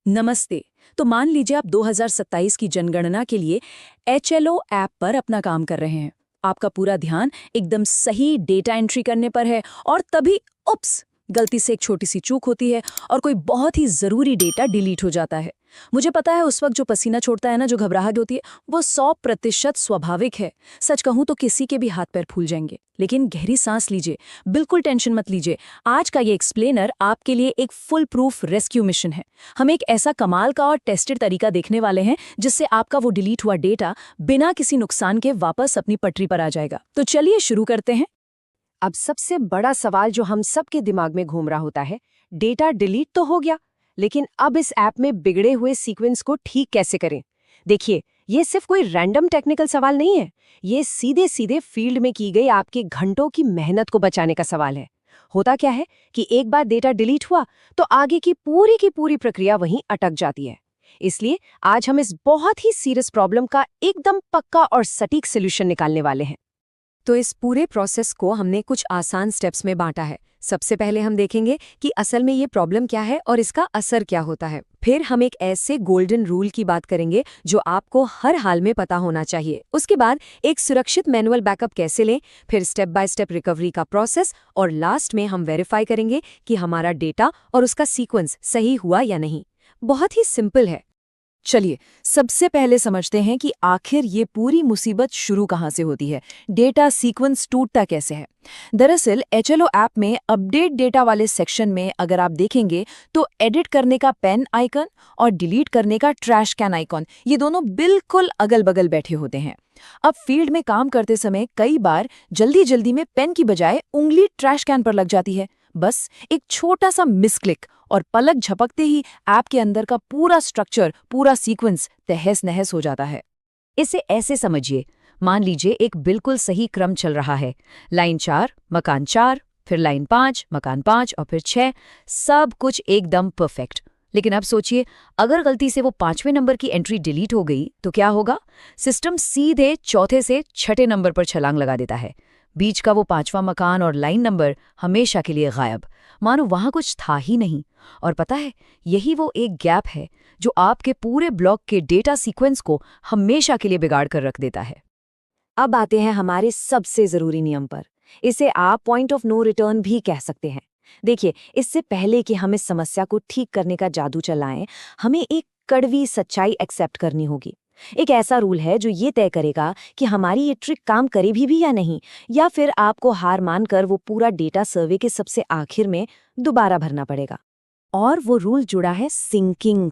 नमस्ते। तो मान लीजिए आप 2027 की जनगणना के लिए HLO ऐप पर अपना काम कर रहे हैं। आपका पूरा ध्यान एकदम सही डेटा एंट्री करने पर है और तभी उप्स, गलती से एक छोटी सी चूक होती है और कोई बहुत ही जरूरी डेटा डिलीट हो जाता है। मुझे पता है उस वक्त जो पसीना छोड़ता है ना, जो घबराहट होती है, वो 100% स्वाभाविक है। सच कहूं तो किसी के भी हाथ पैर फूल जाएंगे। लेकिन गहरी सांस लीजिए, बिल्कुल टेंशन मत लीजिए। आज का ये एक्सप्लेनर आपके लिए एक फुल प्रूफ रेस्क्यू मिशन है। हम एक ऐसा कमाल का और टेस्टेड तरीका देखने वाले हैं जिससे आपका वो डिलीट हुआ डेटा बिना किसी नुकसान के वापस अपनी पटरी पर आ जाएगा। तो चलिए शुरू करते हैं। अब सबसे बड़ा सवाल जो हम सबके दिमाग में घूम रहा होता है, डेटा डिलीट तो हो गया, लेकिन अब इस ऐप में बिगड़े हुए सीक्वेंस को ठीक कैसे करें? देखिए, ये सिर्फ कोई रैंडम टेक्निकल सवाल नहीं है। ये सीधे सीधे फील्ड में की गई आपके घंटों की मेहनत को बचाने का सवाल है। होता क्या है कि एक बार डेटा डिलीट हुआ तो आगे की पूरी प्रक्रिया वहीं अटक जाती है। इसलिए आज हम इस बहुत ही सीरियस प्रॉब्लम का एकदम पक्का और सटीक सोल्यूशन निकालने वाले हैं। तो इस पूरे प्रोसेस को हमने कुछ आसान स्टेप्स में बांटा है। सबसे पहले हम देखेंगे कि असल में ये प्रॉब्लम क्या है और इसका असर क्या होता है। फिर हम एक ऐसे गोल्डन रूल की बात करेंगे जो आपको हर हाल में पता होना चाहिए। उसके बाद एक सुरक्षित मैनुअल बैकअप कैसे लें, फिर स्टेप बाय स्टेप रिकवरी का प्रोसेस, और लास्ट में हम वेरीफाई करेंगे कि हमारा डेटा और उसका सीक्वेंस सही हुआ या नहीं। बहुत ही सिंपल है। चलिए सबसे पहले समझते हैं कि आखिर ये पूरी मुसीबत शुरू कहाँ से होती है। डेटा सीक्वेंस टूटता कैसे है। दरअसल HLO ऐप में अपडेट डेटा वाले सेक्शन में अगर आप देखेंगे तो एडिट करने का पेन आइकन और डिलीट करने का ट्रैश कैन आइकन, ये दोनों बिल्कुल अगल बगल बैठे होते हैं। अब फील्ड में काम करते समय कई बार जल्दी जल्दी में पेन की बजाय उंगली ट्रैश कैन पर लग जाती है। बस एक छोटा सा मिसक्लिक और पलक झपकते ही ऐप के अंदर का पूरा स्ट्रक्चर, पूरा सीक्वेंस तहस नहस हो जाता है। इसे ऐसे समझिए, मान लीजिए एक बिल्कुल सही क्रम चल रहा है। लाइन 4, मकान 4, फिर लाइन 5, मकान 5 और फिर 6, सब कुछ एकदम परफेक्ट। लेकिन अब सोचिए, अगर गलती से वो 5वें नंबर की एंट्री डिलीट हो गई तो क्या होगा? सिस्टम सीधे चौथे से छठे नंबर पर छलांग लगा देता है। बीच का वो 5वां मकान और लाइन नंबर हमेशा के लिए गायब, मानो वहां कुछ था ही नहीं। और पता है, यही वो एक गैप है जो आपके पूरे ब्लॉक के डेटा सीक्वेंस को हमेशा के लिए बिगाड़ कर रख देता है। अब आते हैं हमारे सबसे जरूरी नियम पर। इसे आप पॉइंट ऑफ नो रिटर्न भी कह सकते हैं। देखिए, इससे पहले कि हम इस समस्या को ठीक करने का जादू चलाएं, हमें एक कड़वी सच्चाई एक्सेप्ट करनी होगी। एक ऐसा रूल है जो ये तय करेगा कि हमारी ये ट्रिक काम करेगी भी या नहीं, या फिर आपको हार मानकर वो पूरा डेटा सर्वे के सबसे आखिर में दोबारा भरना पड़ेगा। और वो रूल जुड़ा है सिंकिंग